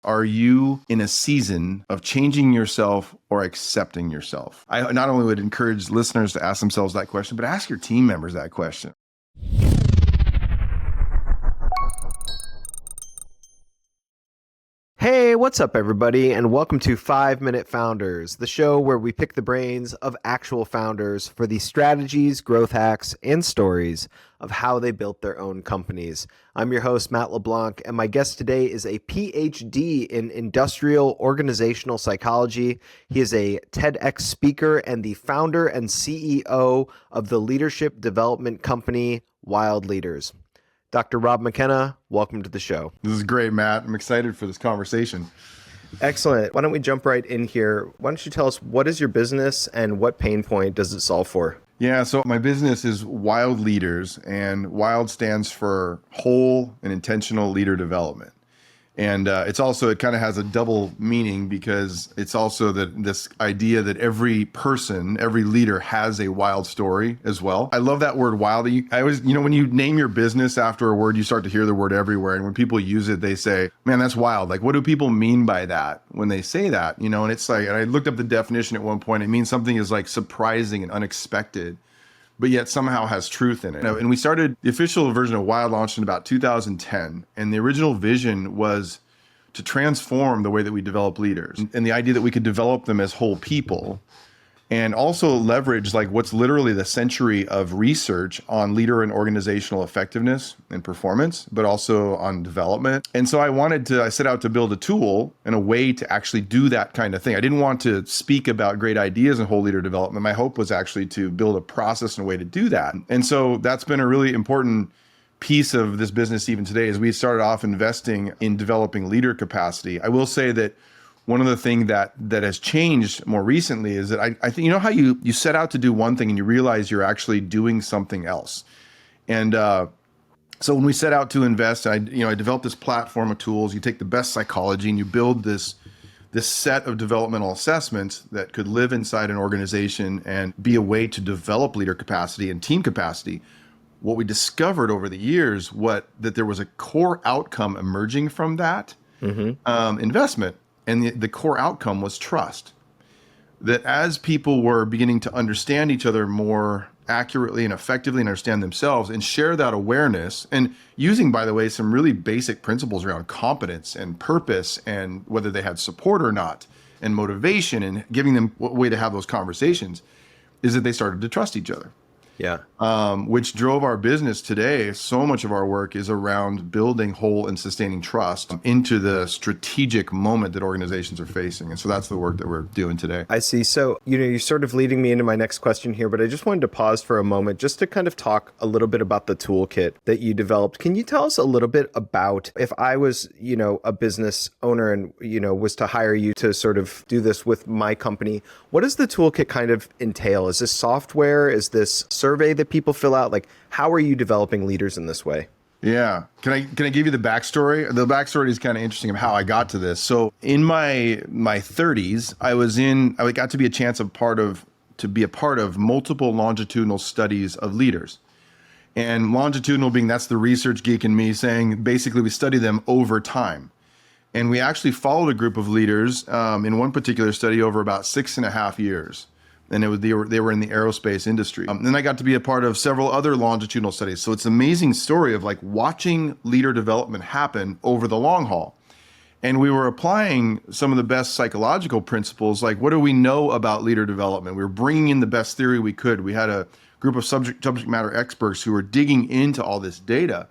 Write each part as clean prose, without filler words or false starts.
Are you in a season of changing yourself or accepting yourself? I not only would encourage listeners to ask themselves that question, but ask your team members that question. Hey, what's up, everybody, and welcome to 5 Minute Founders, the show where we pick the brains of actual founders for the strategies, growth hacks, and stories of how they built their own companies. I'm your host, Matt LeBlanc, and my guest today is a PhD in industrial organizational psychology. He is a TEDx speaker and the founder and CEO of the leadership development company Wild Leaders. Dr. Rob McKenna, welcome to the show. This is great, Matt. I'm excited for this conversation. Excellent. Why don't we jump right in here? Why don't you tell us, what is your business and what pain point does it solve for? Yeah, so my business is Wild Leaders, and WILD stands for Whole and Intentional Leader Development. And it kind of has a double meaning because it's also this idea that every person, every leader has a wild story as well. I love that word wild. I always, when you name your business after a word, you start to hear the word everywhere. And when people use it, they say, man, that's wild. Like, what do people mean by that when they say that? And it's like, and I looked up the definition at one point. It means something is like surprising and unexpected, but yet somehow has truth in it. And we started, the official version of Wild launched in about 2010. And the original vision was to transform the way that we develop leaders, and the idea that we could develop them as whole people, and also leverage like what's literally the century of research on leader and organizational effectiveness and performance, but also on development. And so I set out to build a tool and a way to actually do that kind of thing. I didn't want to speak about great ideas in whole leader development. My hope was actually to build a process and a way to do that. And so that's been a really important piece of this business even today, as we started off investing in developing leader capacity. I will say that one of the things that has changed more recently is that I think, how you set out to do one thing and you realize you're actually doing something else. And so when we set out to invest, I developed this platform of tools. You take the best psychology and you build this set of developmental assessments that could live inside an organization and be a way to develop leader capacity and team capacity. What we discovered over the years, that there was a core outcome emerging from that investment. And the core outcome was trust. That as people were beginning to understand each other more accurately and effectively and understand themselves and share that awareness, and using, by the way, some really basic principles around competence and purpose and whether they had support or not, and motivation, and giving them a way to have those conversations, is that they started to trust each other. Yeah. Which drove our business today. So much of our work is around building whole and sustaining trust into the strategic moment that organizations are facing. And so that's the work that we're doing today. I see. So, you're sort of leading me into my next question here, but I just wanted to pause for a moment just to kind of talk a little bit about the toolkit that you developed. Can you tell us a little bit about, if I was, a business owner and, was to hire you to sort of do this with my company, what does the toolkit kind of entail? Is this software? Is this survey that people fill out? Like, how are you developing leaders in this way? Yeah. Can I give you the backstory? The backstory is kind of interesting of how I got to this. So in my 30s, I got to be a part of multiple longitudinal studies of leaders. And longitudinal being, that's the research geek in me saying, basically we study them over time. And we actually followed a group of leaders in one particular study over about 6.5 years. And they were in the aerospace industry. Then I got to be a part of several other longitudinal studies. So it's an amazing story of like watching leader development happen over the long haul. And we were applying some of the best psychological principles, like what do we know about leader development? We were bringing in the best theory we could. We had a group of subject matter experts who were digging into all this data.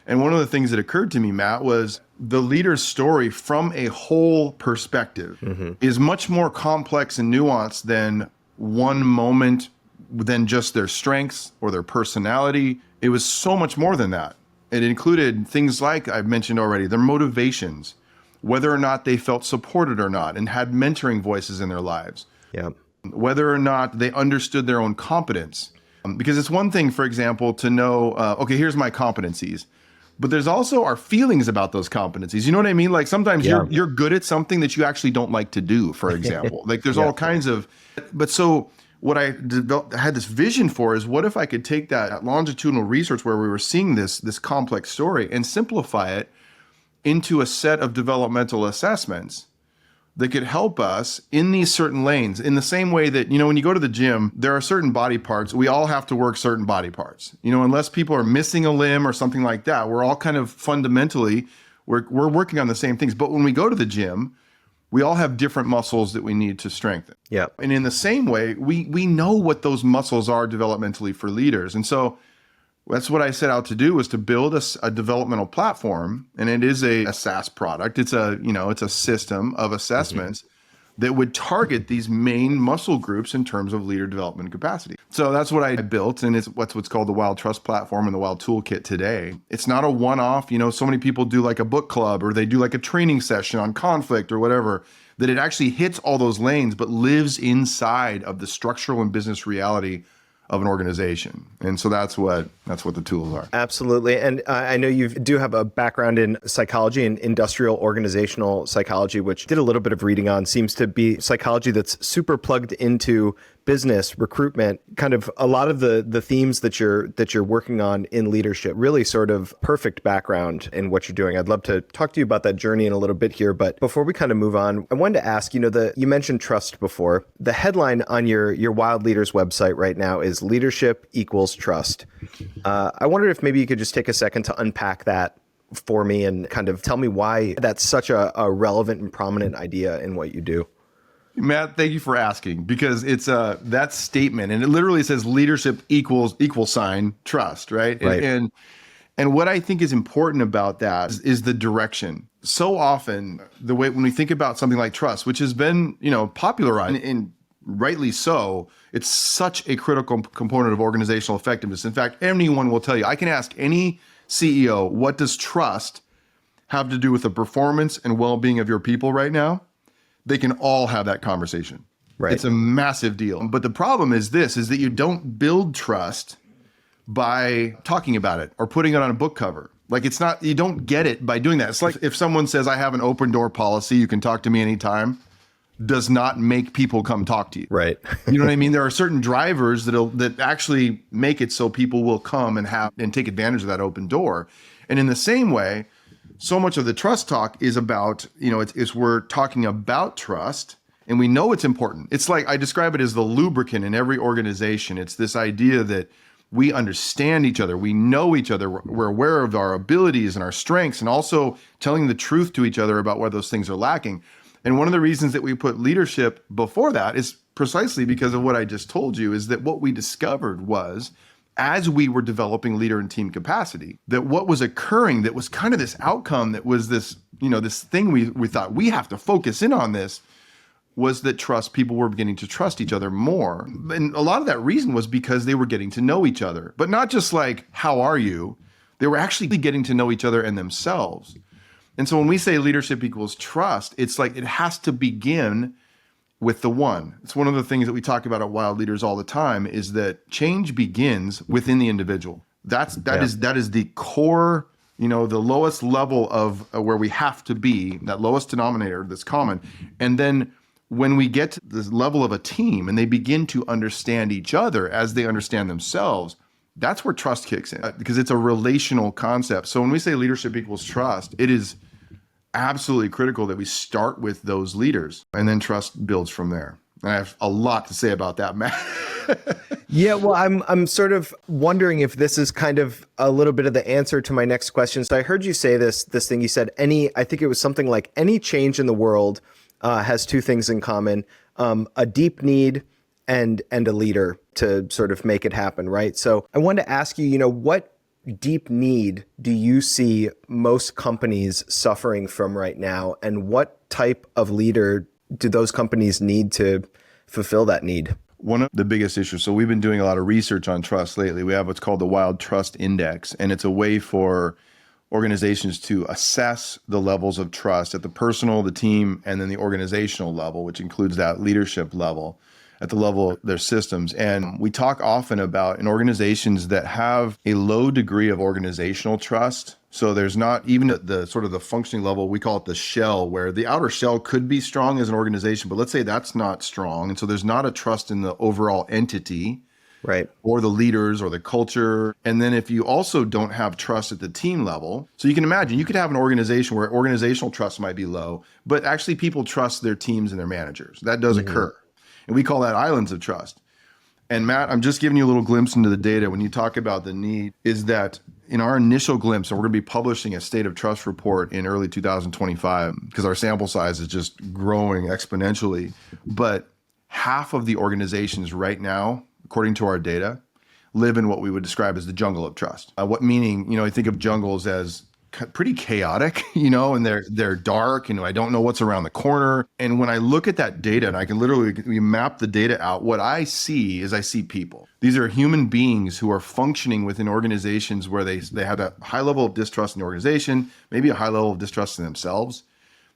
And one of the things that occurred to me, Matt, was the leader's story from a whole perspective is much more complex and nuanced than one moment, than just their strengths or their personality. It was so much more than that. It included things like I've mentioned already, their motivations, whether or not they felt supported or not and had mentoring voices in their lives. Yeah. Whether or not they understood their own competence. Because it's one thing, for example, to know, okay, here's my competencies. But there's also our feelings about those competencies. You know what I mean? Like sometimes you're good at something that you actually don't like to do, for example. Like there's all kinds of, but so what I had this vision for is, what if I could take that longitudinal research where we were seeing this complex story and simplify it into a set of developmental assessments that could help us in these certain lanes. In the same way that, when you go to the gym, there are certain body parts. We all have to work certain body parts. Unless people are missing a limb or something like that, we're all kind of fundamentally, we're working on the same things. But when we go to the gym, we all have different muscles that we need to strengthen. Yeah. And in the same way, we know what those muscles are developmentally for leaders. And so that's what I set out to do, was to build a developmental platform. And it is a SaaS product. It's a system of assessments that would target these main muscle groups in terms of leader development capacity. So that's what I built, and it's what's called the Wild Trust Platform and the Wild Toolkit today. It's not a one-off. So many people do like a book club, or they do like a training session on conflict or whatever, that it actually hits all those lanes, but lives inside of the structural and business reality of an organization. And so that's what the tools are. Absolutely. And I know you do have a background in psychology and industrial organizational psychology, which did a little bit of reading on. Seems to be psychology that's super plugged into business, recruitment, kind of a lot of the themes that you're working on in leadership. Really sort of perfect background in what you're doing. I'd love to talk to you about that journey in a little bit here, but before we kind of move on, I wanted to ask, you mentioned trust before. The headline on your Wild Leaders website right now is leadership equals trust. I wondered if maybe you could just take a second to unpack that for me and kind of tell me why that's such a relevant and prominent idea in what you do. Matt, thank you for asking, because it's that statement, and it literally says leadership equals trust, right? Right. And what I think is important about that is the direction. So often, the way when we think about something like trust, which has been popularized, and rightly so, it's such a critical component of organizational effectiveness. In fact, anyone will tell you. I can ask any CEO, what does trust have to do with the performance and well-being of your people right now? They can all have that conversation. Right. It's a massive deal. But the problem is that you don't build trust by talking about it or putting it on a book cover. Like, it's not, you don't get it by doing that. It's like if someone says, I have an open door policy, you can talk to me anytime, does not make people come talk to you. Right. You know what I mean? There are certain drivers that actually make it so people will come and take advantage of that open door. And in the same way, so much of the trust talk is about, it's we're talking about trust, and we know it's important. It's like, I describe it as the lubricant in every organization. It's this idea that we understand each other, we know each other, we're aware of our abilities and our strengths, and also telling the truth to each other about where those things are lacking. And one of the reasons that we put leadership before that is precisely because of what I just told you, is that what we discovered was, as we were developing leader and team capacity, that what was occurring, that was kind of this outcome, that was this, this thing we thought we have to focus in on this, was that people were beginning to trust each other more. And a lot of that reason was because they were getting to know each other, but not just like, how are you? They were actually getting to know each other and themselves. And so when we say leadership equals trust, it's like, it has to begin with the one. It's one of the things that we talk about at Wild Leaders all the time, is that change begins within the individual. That is the core, the lowest level of where we have to be, that lowest denominator that's common. And then when we get to this level of a team and they begin to understand each other as they understand themselves, that's where trust kicks in, because it's a relational concept. So when we say leadership equals trust, it is absolutely critical that we start with those leaders, and then trust builds from there. And I have a lot to say about that, Matt. Yeah, well, I'm sort of wondering if this is kind of a little bit of the answer to my next question. So I heard you say this thing. You said I think it was something like, any change in the world has two things in common: a deep need and a leader to sort of make it happen, right? So I wanted to ask you, what deep need do you see most companies suffering from right now, and what type of leader do those companies need to fulfill that need? One of the biggest issues, so we've been doing a lot of research on trust lately. We have what's called the Wild Trust Index, and it's a way for organizations to assess the levels of trust at the personal, the team, and then the organizational level, which includes that leadership level, at the level of their systems. And we talk often about, in organizations that have a low degree of organizational trust, so there's not even the sort of the functioning level, we call it the shell, where the outer shell could be strong as an organization, but let's say that's not strong. And so there's not a trust in the overall entity. Right. or the leaders or the culture. And then if you also don't have trust at the team level, so you can imagine you could have an organization where organizational trust might be low, but actually people trust their teams and their managers. That does occur. And we call that islands of trust. And Matt, I'm just giving you a little glimpse into the data. When you talk about the need, is that in our initial glimpse, and we're going to be publishing a state of trust report in early 2025, because our sample size is just growing exponentially. But half of the organizations right now, according to our data, live in what we would describe as the jungle of trust. What meaning, I think of jungles as pretty chaotic, and they're dark, and I don't know what's around the corner. And when I look at that data, and I can literally map the data out, what I see people. These are human beings who are functioning within organizations where they have a high level of distrust in the organization, maybe a high level of distrust in themselves,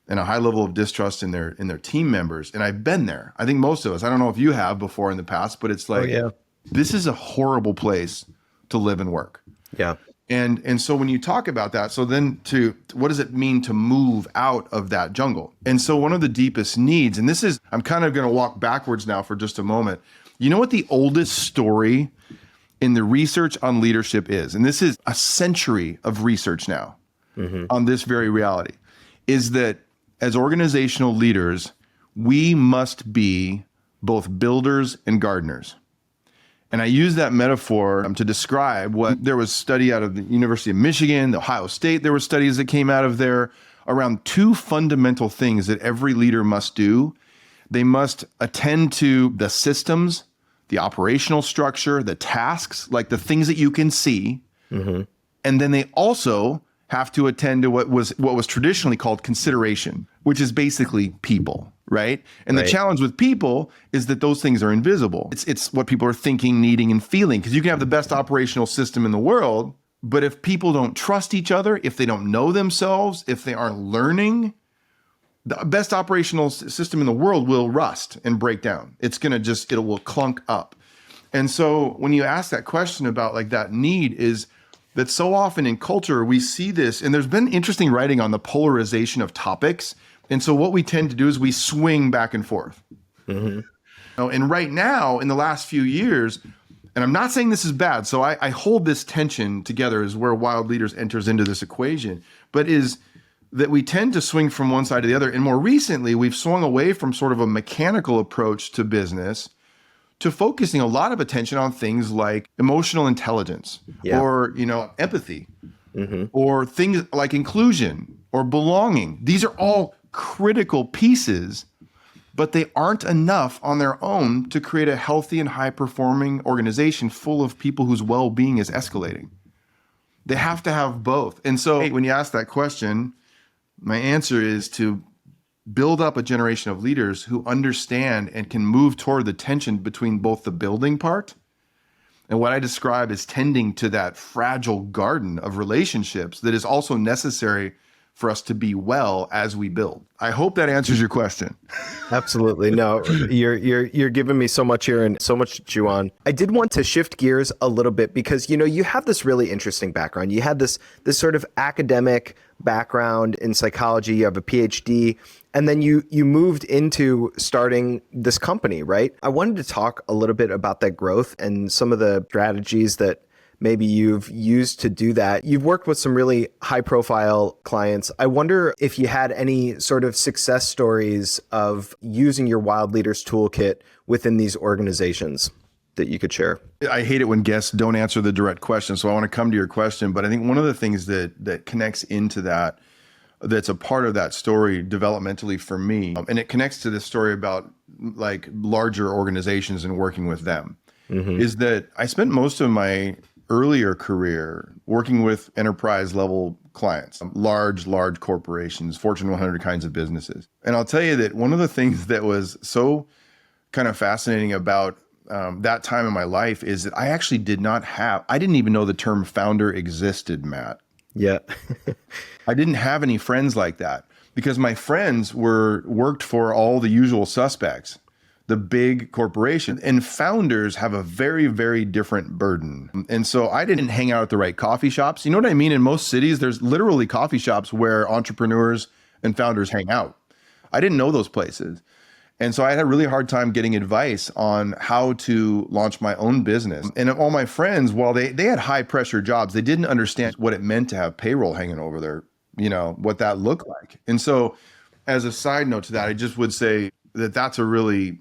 and a high level of distrust in their team members. And I've been there. I think most of us, I don't know if you have before in the past, but it's like, This is a horrible place to live and work. Yeah. And so when you talk about that, so then what does it mean to move out of that jungle? And so one of the deepest needs, and I'm kind of going to walk backwards now for just a moment. You know what the oldest story in the research on leadership is? And this is a century of research now on this very reality, is that as organizational leaders, we must be both builders and gardeners. And I use that metaphor to describe what there was study out of the University of Michigan, the Ohio State. There were studies that came out of there around two fundamental things that every leader must do. They must attend to the systems, the operational structure, the tasks, like the things that you can see. And then they also have to attend to what was traditionally called consideration, which is basically people, right? And the challenge with people is that those things are invisible. It's what people are thinking, needing, and feeling. Because you can have the best operational system in the world, but if people don't trust each other, if they don't know themselves, if they aren't learning, the best operational system in the world will rust and break down. It will clunk up. And so when you ask that question about like that need is that so often in culture, we see this, and there's been interesting writing on the polarization of topics. And so what we tend to do is we swing back and forth. And right now, in the last few years, and I'm not saying this is bad, so I hold this tension together as where Wild Leaders enters into this equation, but is that we tend to swing from one side to the other. And more recently, we've swung away from sort of a mechanical approach to business to focusing a lot of attention on things like emotional intelligence or, empathy or things like inclusion or belonging. These are all critical pieces, but they aren't enough on their own to create a healthy and high-performing organization full of people whose well-being is escalating. They have to have both. And so when you ask that question, my answer is to build up a generation of leaders who understand and can move toward the tension between both the building part and what I describe as tending to that fragile garden of relationships that is also necessary for us to be well as we build. I hope that answers your question. Absolutely. No, you're giving me so much here and so much to chew on. I did want to shift gears a little bit because, you have this really interesting background. You had this sort of academic background in psychology. You have a PhD, and then you moved into starting this company, right? I wanted to talk a little bit about that growth and some of the strategies that maybe you've used to do that. You've worked with some really high profile clients. I wonder if you had any sort of success stories of using your Wild Leaders toolkit within these organizations that you could share. I hate it when guests don't answer the direct question. So I want to come to your question, but I think one of the things that connects into that's a part of that story developmentally for me, and it connects to this story about like larger organizations and working with them, is that I spent most of my earlier career working with enterprise level clients, large corporations, Fortune 100 kinds of businesses. And I'll tell you that one of the things that was so kind of fascinating about that time in my life is that I actually I didn't even know the term founder existed, Matt. Yeah. I didn't have any friends like that because my friends worked for all the usual suspects, the big corporation, and founders have a very, very different burden. And so I didn't hang out at the right coffee shops. You know what I mean? In most cities, there's literally coffee shops where entrepreneurs and founders hang out. I didn't know those places. And so I had a really hard time getting advice on how to launch my own business. And all my friends, while they had high pressure jobs, they didn't understand what it meant to have payroll hanging over their, what that looked like. And so as a side note to that, I just would say that that's a really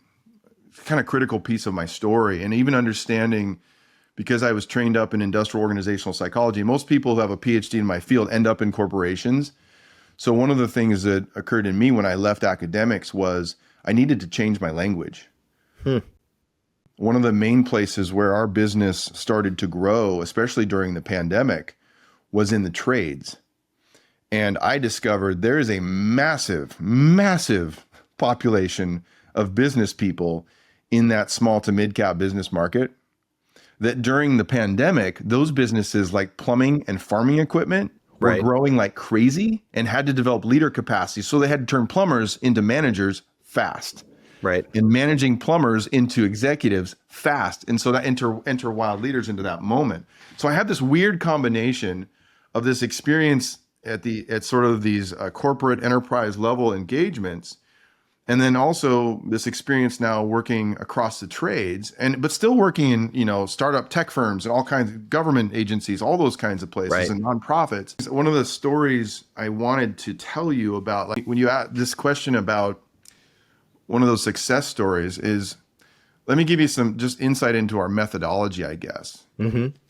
kind of critical piece of my story. And even understanding, because I was trained up in industrial organizational psychology, most people who have a PhD in my field end up in corporations. So one of the things that occurred in me when I left academics was I needed to change my language. One of the main places where our business started to grow, especially during the pandemic, was in the trades. And I discovered there is a massive, massive population of business people in that small to mid-cap business market that during the pandemic, those businesses like plumbing and farming equipment were growing like crazy and had to develop leader capacity. So they had to turn plumbers into managers fast. Right. And managing plumbers into executives fast. And so that enter wild leaders into that moment. So I had this weird combination of this experience at sort of these corporate enterprise level engagements, and then also this experience now working across the trades, but still working in startup tech firms and all kinds of government agencies, all those kinds of places, and nonprofits. One of the stories I wanted to tell you about, like when you ask this question about one of those success stories, is let me give you some just insight into our methodology, I guess.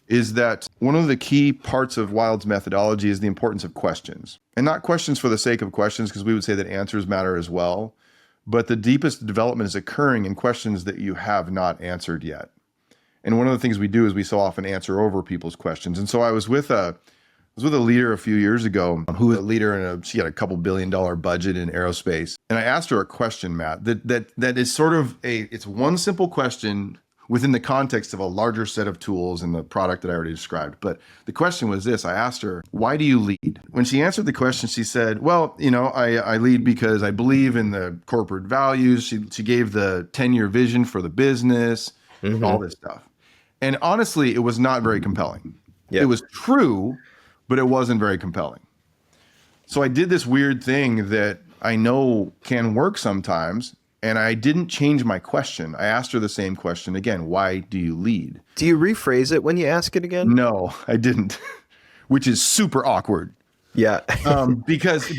Is that one of the key parts of Wild's methodology is the importance of questions, and not questions for the sake of questions, because we would say that answers matter as well. But the deepest development is occurring in questions that you have not answered yet. And one of the things we do is we so often answer over people's questions. And so I was with a leader a few years ago who was a leader she had a couple $1 billion budget in aerospace. And I asked her a question, Matt, that is sort of it's one simple question within the context of a larger set of tools and the product that I already described. But the question was this: I asked her, why do you lead? When she answered the question, she said, well, I lead because I believe in the corporate values. She gave the 10-year vision for the business, all this stuff. And honestly, it was not very compelling. It was true, but it wasn't very compelling. So I did this weird thing that I know can work sometimes, and I didn't change my question. I asked her the same question again: why do you lead? Do you rephrase it when you ask it again? No, I didn't, which is super awkward. Yeah. Because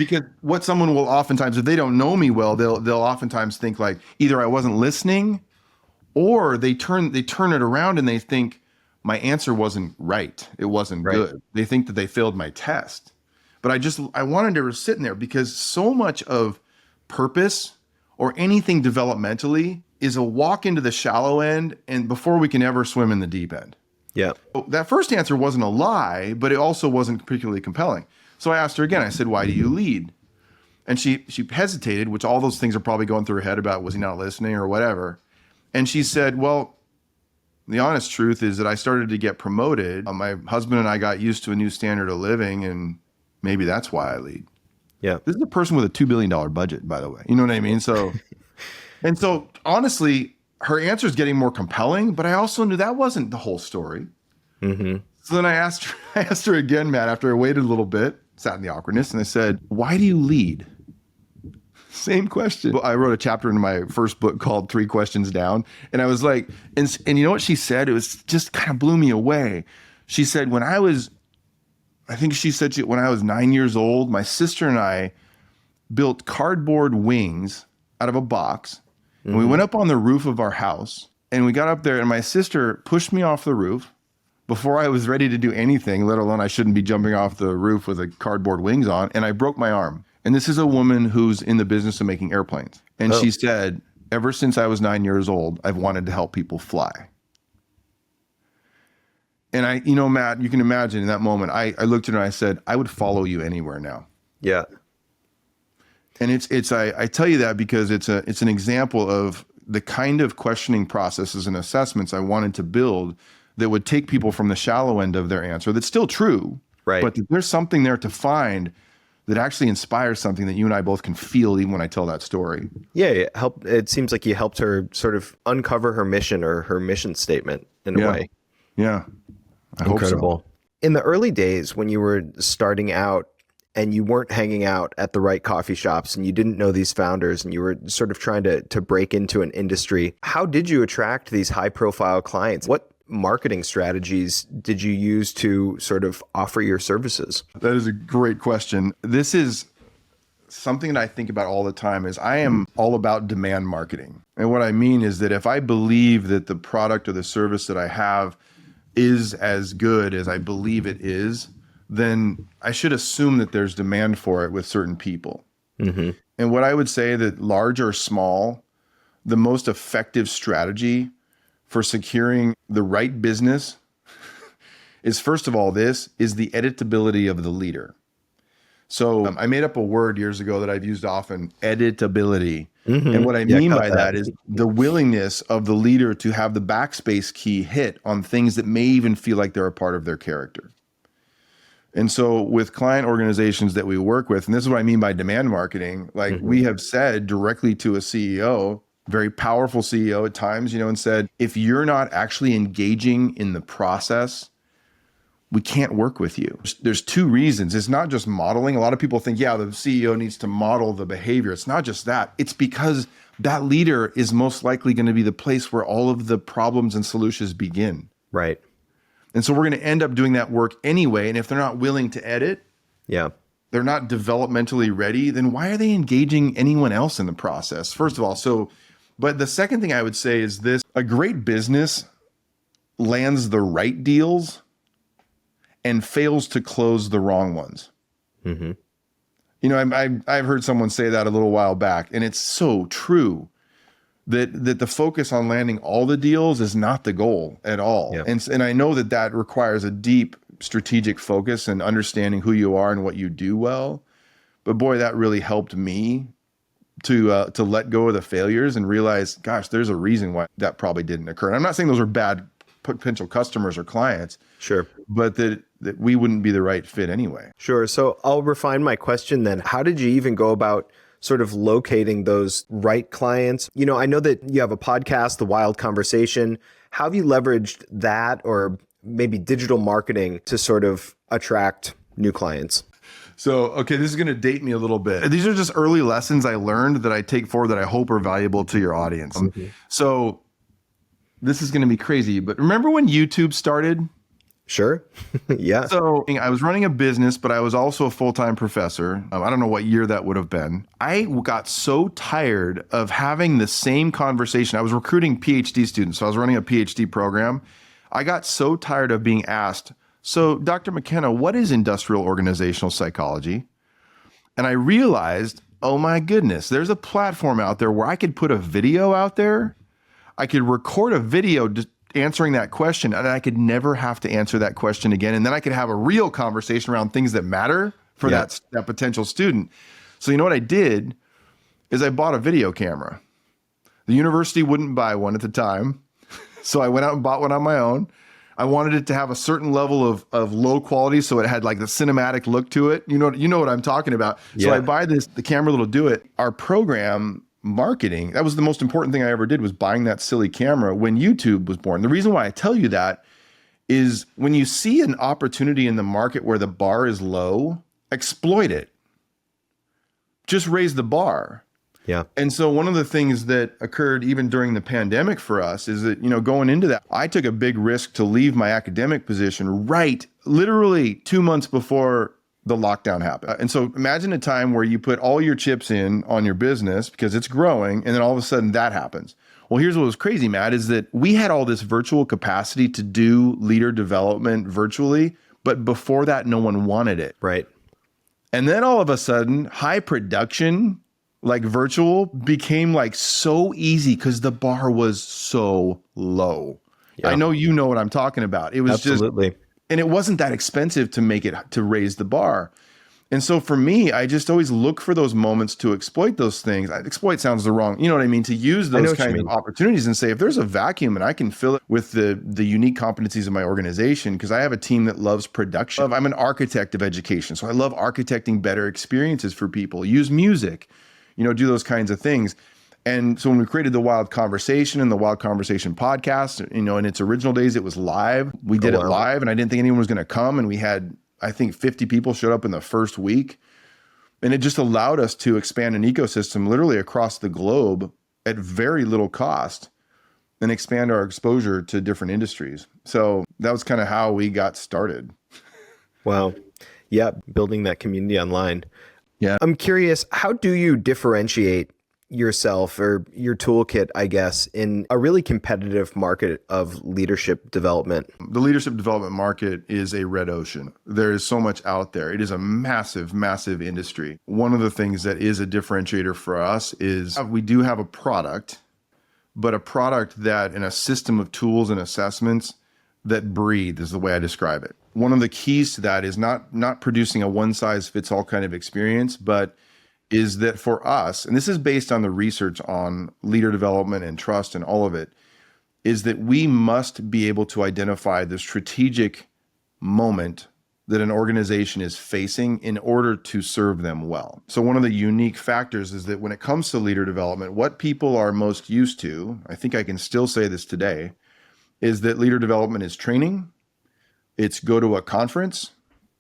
what someone will oftentimes, if they don't know me well, they'll oftentimes think like either I wasn't listening, or they turn it around and they think my answer wasn't right. It wasn't good. They think that they failed my test. But I wanted to sit in there, because so much of purpose or anything developmentally is a walk into the shallow end and before we can ever swim in the deep end. Yeah. So that first answer wasn't a lie, but it also wasn't particularly compelling. So I asked her again. I said, why do you lead? And she hesitated, which all those things are probably going through her head about was he not listening or whatever. And she said, well, the honest truth is that I started to get promoted. My husband and I got used to a new standard of living, and maybe that's why I lead. Yeah. This is a person with a $2 billion budget, by the way. You know what I mean? So, and so honestly, her answer is getting more compelling, but I also knew that wasn't the whole story. So then I asked her again, Matt, after I waited a little bit, sat in the awkwardness, and I said, why do you lead? Same question. I wrote a chapter in my first book called 3 Questions Down. And I was like, and you know what she said? It was just kind of blew me away. She said, when I was 9 years old, my sister and I built cardboard wings out of a box. And we went up on the roof of our house, and we got up there, and my sister pushed me off the roof before I was ready to do anything, let alone I shouldn't be jumping off the roof with a cardboard wings on. And I broke my arm. And this is a woman who's in the business of making airplanes. And she said, ever since I was 9 years old, I've wanted to help people fly. And Matt, you can imagine in that moment, I looked at her and I said, I would follow you anywhere now. Yeah. And I tell you that because it's an example of the kind of questioning processes and assessments I wanted to build that would take people from the shallow end of their answer. That's still true, but there's something there to find that actually inspires something that you and I both can feel even when I tell that story. Yeah, it seems like you helped her sort of uncover her mission or her mission statement in a way. Yeah. Incredible. In the early days when you were starting out and you weren't hanging out at the right coffee shops and you didn't know these founders and you were sort of trying to break into an industry, how did you attract these high profile clients? What marketing strategies did you use to sort of offer your services? That is a great question. This is something that I think about all the time. Is I am all about demand marketing. And what I mean is that if I believe that the product or the service that I have is as good as I believe it is, then I should assume that there's demand for it with certain people. Mm-hmm. And what I would say that large or small, the most effective strategy for securing the right business is, first of all, this is the editability of the leader. So I made up a word years ago that I've used often, editability. Mm-hmm. And what I mean by that is the willingness of the leader to have the backspace key hit on things that may even feel like they're a part of their character. And so with client organizations that we work with, and this is what I mean by demand marketing, like we have said directly to a CEO, very powerful CEO at times, and said, if you're not actually engaging in the process, we can't work with you. There's two reasons. It's not just modeling. A lot of people think, the CEO needs to model the behavior. It's not just that. It's because that leader is most likely going to be the place where all of the problems and solutions begin. Right. And so we're going to end up doing that work anyway. And if they're not willing to edit, they're not developmentally ready, then why are they engaging anyone else in the process? First of all, but the second thing I would say is this: a great business lands the right deals and fails to close the wrong ones. Mm-hmm. I've heard someone say that a little while back, and it's so true. That the focus on landing all the deals is not the goal at all. Yep. And I know that requires a deep strategic focus and understanding who you are and what you do well. But boy, that really helped me to let go of the failures and realize, gosh, there's a reason why that probably didn't occur. And I'm not saying those are bad potential customers or clients. Sure. But that we wouldn't be the right fit anyway. Sure. So I'll refine my question then. How did you even go about sort of locating those right clients? I know that you have a podcast, The Wild Conversation. How have you leveraged that or maybe digital marketing to sort of attract new clients? So, okay, this is going to date me a little bit. These are just early lessons I learned that I take forward that I hope are valuable to your audience. Mm-hmm. So this is going to be crazy, but remember when YouTube started? Sure. Yeah. So I was running a business, but I was also a full-time professor. I don't know what year that would have been. I got so tired of having the same conversation. I was recruiting PhD students, so I was running a PhD program. I got so tired of being asked, so Dr. McKenna, what is industrial organizational psychology? And I realized, oh my goodness, there's a platform out there where I could put a video out there. I could record a video answering that question, and I could never have to answer that question again. And then I could have a real conversation around things that matter for that potential student. So you know what I did is I bought a video camera. The university wouldn't buy one at the time. So I went out and bought one on my own. I wanted it to have a certain level of low quality, so it had like the cinematic look to it. You know what I'm talking about. So I buy the camera that'll do it. Our program marketing, that was the most important thing I ever did, was buying that silly camera when YouTube was born. The reason why I tell you that is when you see an opportunity in the market where the bar is low, exploit it. Just raise the bar. Yeah. And so one of the things that occurred even during the pandemic for us is that, going into that, I took a big risk to leave my academic position literally 2 months before the lockdown happened. And so imagine a time where you put all your chips in on your business because it's growing, and then all of a sudden that happens. Well, here's what was crazy, Matt, is that we had all this virtual capacity to do leader development virtually, but before that, no one wanted it. Right. And then all of a sudden, high production, like virtual, became like so easy because the bar was so low. Yeah. I know you know what I'm talking about. It was absolutely. And it wasn't that expensive to raise the bar. And so for me, I just always look for those moments to exploit those things. Exploit sounds the wrong, you know what I mean? To use those kinds of opportunities and say, if there's a vacuum and I can fill it with the unique competencies of my organization, because I have a team that loves production. I'm an architect of education. So I love architecting better experiences for people. Use music, do those kinds of things. And so when we created the Wild Conversation and the Wild Conversation podcast, in its original days, it was live. We did it live, and I didn't think anyone was going to come. And we had I think 50 people showed up in the first week. And it just allowed us to expand an ecosystem literally across the globe at very little cost and expand our exposure to different industries. So that was kind of how we got started. Wow. Yeah, building that community online. Yeah. I'm curious, how do you differentiate yourself or your toolkit, I guess, in a really competitive market of leadership development? The leadership development market is a red ocean. There is so much out there. It is a massive, massive industry. One of the things that is a differentiator for us is we do have a product, but a product that in a system of tools and assessments that breathe is the way I describe it. One of the keys to that is not producing a one size fits all kind of experience, but is that for us, and this is based on the research on leader development and trust and all of it, is that we must be able to identify the strategic moment that an organization is facing in order to serve them well. So one of the unique factors is that when it comes to leader development, what people are most used to, I think I can still say this today, is that leader development is training, it's go to a conference,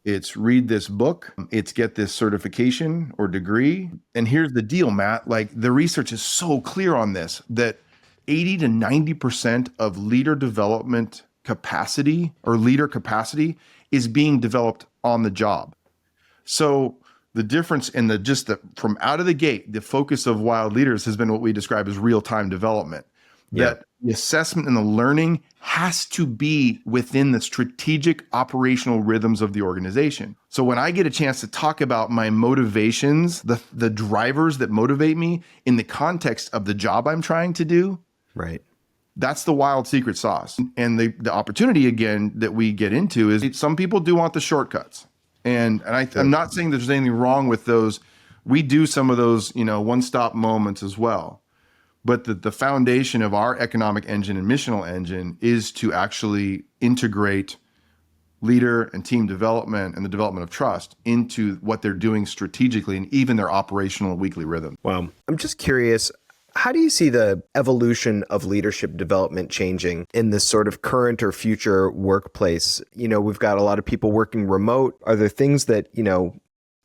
it's read this book, it's get this certification or degree. And here's the deal, Matt, like the research is so clear on this that 80 to 90% of leader development capacity or leader capacity is being developed on the job. So the difference in from out of the gate, the focus of Wild Leaders has been what we describe as real-time development. That the assessment and the learning has to be within the strategic operational rhythms of the organization. So when I get a chance to talk about my motivations, the drivers that motivate me in the context of the job I'm trying to do, right? That's the wild secret sauce. And the opportunity again that we get into is some people do want the shortcuts. And I'm not saying there's anything wrong with those. We do some of those, one-stop moments as well. But the foundation of our economic engine and missional engine is to actually integrate leader and team development and the development of trust into what they're doing strategically and even their operational weekly rhythm. Wow. I'm just curious, how do you see the evolution of leadership development changing in this sort of current or future workplace? We've got a lot of people working remote. Are there things that,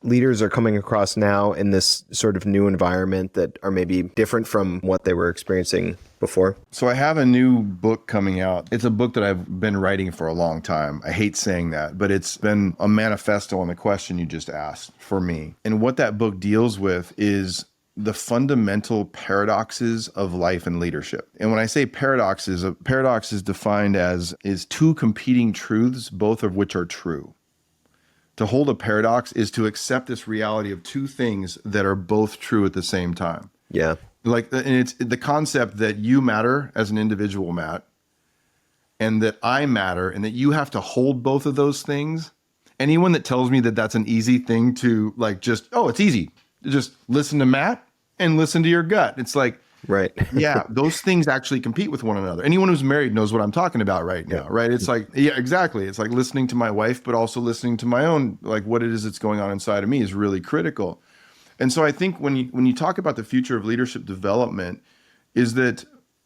leaders are coming across now in this sort of new environment that are maybe different from what they were experiencing before? So I have a new book coming out. It's a book that I've been writing for a long time. I hate saying that, but it's been a manifesto on the question you just asked for me. And what that book deals with is the fundamental paradoxes of life and leadership. And when I say paradoxes, a paradox is defined as two competing truths, both of which are true. To hold a paradox is to accept this reality of two things that are both true at the same time. Yeah. And it's the concept that you matter as an individual, Matt, and that I matter, and that you have to hold both of those things. Anyone that tells me that that's an easy thing to it's easy. Just listen to Matt and listen to your gut. It's like, right. Yeah, those things actually compete with one another. Anyone who's married knows what I'm talking about right now, right? It's like, yeah, exactly. It's like listening to my wife, but also listening to my own, like what it is that's going on inside of me is really critical. And so I think when you talk about the future of leadership development, is that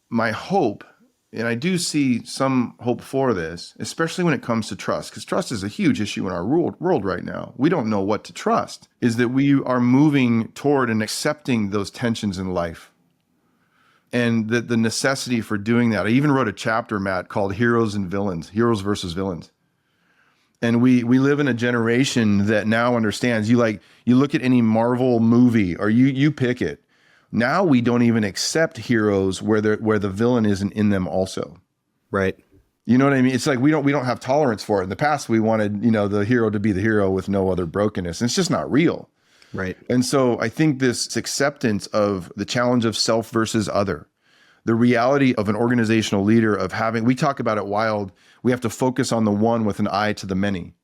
my hope, and I do see some hope for this, especially when it comes to trust, because trust is a huge issue in our world right now. We don't know what to trust, is that we are moving toward and accepting those tensions in life. And the necessity for doing that. I even wrote a chapter, Matt, called Heroes and Villains, Heroes versus Villains. And we live in a generation that now understands, you look at any Marvel movie or you pick it. Now we don't even accept heroes where the villain isn't in them also. Right. You know what I mean? It's like we don't have tolerance for it. In the past, we wanted, the hero to be the hero with no other brokenness. And it's just not real. Right. And so I think this acceptance of the challenge of self versus other, the reality of an organizational leader of we talk about it Wild, we have to focus on the one with an eye to the many.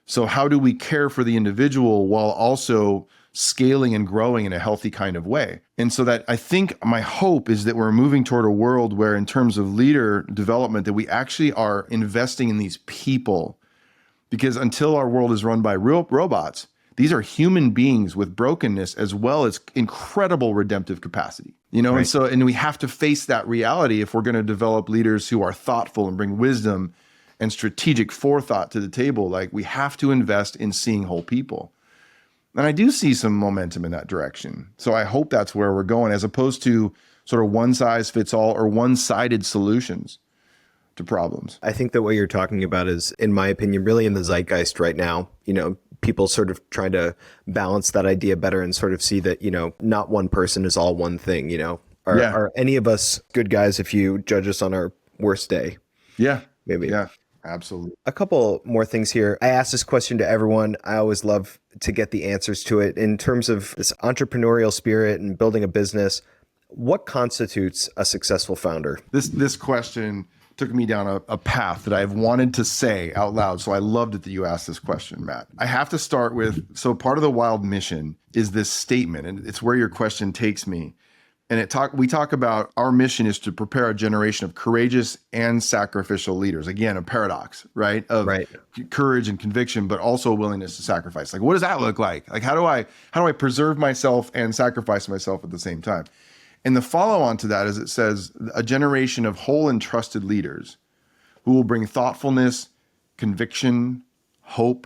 So how do we care for the individual while also scaling and growing in a healthy kind of way? And so that I think my hope is that we're moving toward a world where in terms of leader development, that we actually are investing in these people, because until our world is run by real robots, these are human beings with brokenness as well as incredible redemptive capacity, Right. And we have to face that reality if we're going to develop leaders who are thoughtful and bring wisdom and strategic forethought to the table. Like, we have to invest in seeing whole people. And I do see some momentum in that direction. So I hope that's where we're going, as opposed to sort of one size fits all or one-sided solutions to problems. I think that what you're talking about is, in my opinion, really in the zeitgeist right now. People sort of trying to balance that idea better and sort of see that, not one person is all one thing. Are any of us good guys if you judge us on our worst day? Yeah. Maybe. Yeah, absolutely. A couple more things here. I ask this question to everyone. I always love to get the answers to it. In terms of this entrepreneurial spirit and building a business, what constitutes a successful founder? This question took me down a path that I've wanted to say out loud. So I loved it that you asked this question, Matt. I have to start with, so part of the Wild mission is this statement, and it's where your question takes me. And we talk about our mission is to prepare a generation of courageous and sacrificial leaders. Again, a paradox, right? Of courage and conviction, but also willingness to sacrifice. Like, what does that look like? Like, how do I preserve myself and sacrifice myself at the same time? And the follow-on to that is, it says, a generation of whole and trusted leaders who will bring thoughtfulness, conviction, hope,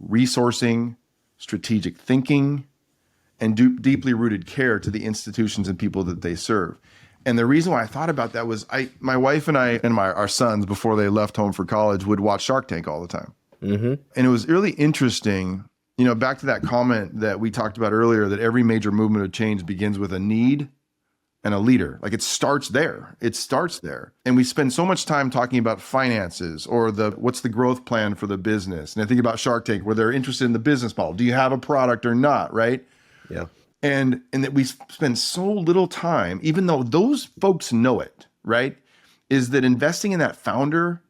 resourcing, strategic thinking, and deeply rooted care to the institutions and people that they serve. And the reason why I thought about that was my wife and I and our sons, before they left home for college, would watch Shark Tank all the time. Mm-hmm. And it was really interesting, back to that comment that we talked about earlier, that every major movement of change begins with a need and a leader. Like, it starts there. And we spend so much time talking about finances or what's the growth plan for the business. And I think about Shark Tank, where they're interested in the business model. Do you have a product or not, right? Yeah. And that we spend so little time, even though those folks know it, right? Is that investing in that founder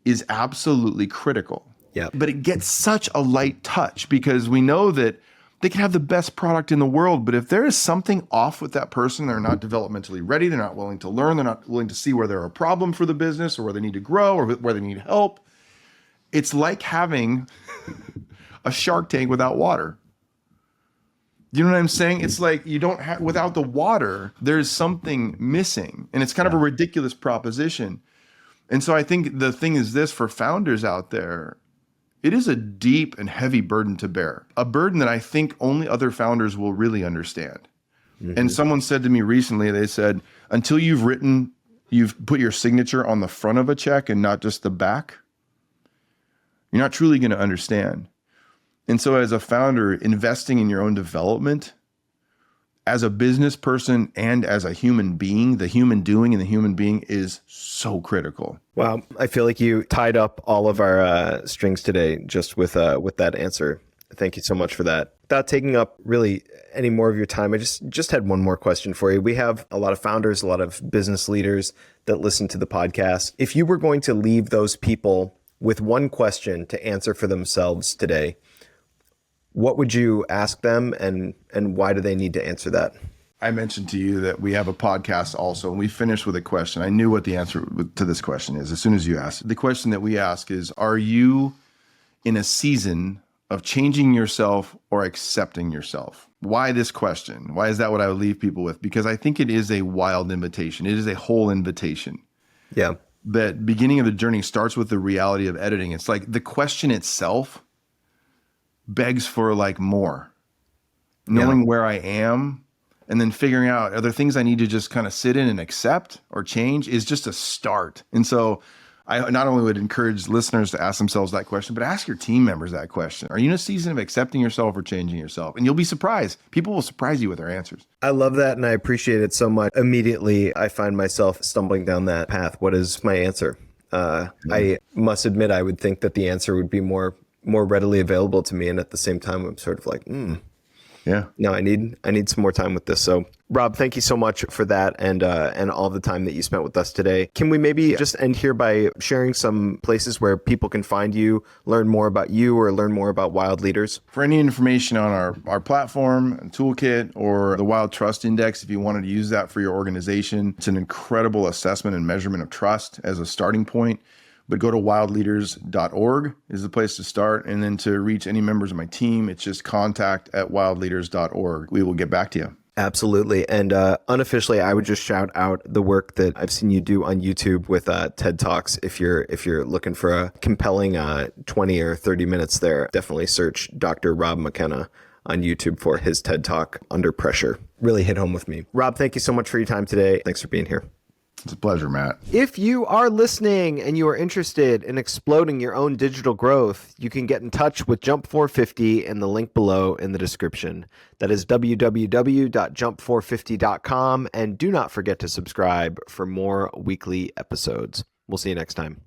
is absolutely critical. Yeah. But it gets such a light touch because we know that they can have the best product in the world, but if there is something off with that person, they're not developmentally ready, they're not willing to learn, they're not willing to see where they're a problem for the business or where they need to grow or where they need help. It's like having a Shark Tank without water. You know what I'm saying? It's like you don't have, without the water, there's something missing. And it's kind of a ridiculous proposition. And so I think the thing is this, for founders out there, it is a deep and heavy burden to bear, a burden that I think only other founders will really understand. Mm-hmm. And someone said to me recently, they said, until you've put your signature on the front of a check and not just the back, you're not truly going to understand. And so as a founder, investing in your own development as a business person and as a human being, the human doing and the human being is so critical. Wow. I feel like you tied up all of our strings today just with that answer. Thank you so much for that. Without taking up really any more of your time, I just had one more question for you. We have a lot of founders, a lot of business leaders that listen to the podcast. If you were going to leave those people with one question to answer for themselves today, what would you ask them, and why do they need to answer that? I mentioned to you that we have a podcast also, and we finished with a question. I knew what the answer to this question is as soon as you asked. The question that we ask is, are you in a season of changing yourself or accepting yourself? Why this question? Why is that what I would leave people with? Because I think it is a wild invitation. It is a whole invitation. Yeah. That beginning of the journey starts with the reality of editing. It's like the question itself begs for like more, knowing where I am and then figuring out, are there things I need to just kind of sit in and accept or change, is just a start. And so I not only would encourage listeners to ask themselves that question, but ask your team members that question. Are you in a season of accepting yourself or changing yourself? And you'll be surprised. People will surprise you with their answers. I love that. And I appreciate it so much. Immediately, I find myself stumbling down that path. What is my answer? I must admit, I would think that the answer would be more readily available to me. And at the same time, I'm sort of like, no, I need some more time with this. So Rob, thank you so much for that and all the time that you spent with us today. Can we maybe just end here by sharing some places where people can find you, learn more about you, or learn more about Wild Leaders? For any information on our platform and toolkit or the Wild Trust Index, if you wanted to use that for your organization, it's an incredible assessment and measurement of trust as a starting point. But go to wildleaders.org is the place to start. And then to reach any members of my team, it's just contact@wildleaders.org. We will get back to you. Absolutely. And unofficially, I would just shout out the work that I've seen you do on YouTube with TED Talks. If you're looking for a compelling 20 or 30 minutes there, definitely search Dr. Rob McKenna on YouTube for his TED Talk, Under Pressure. Really hit home with me. Rob, thank you so much for your time today. Thanks for being here. It's a pleasure, Matt. If you are listening and you are interested in exploding your own digital growth, you can get in touch with Jump 450 in the link below in the description. That is www.jump450.com. And do not forget to subscribe for more weekly episodes. We'll see you next time.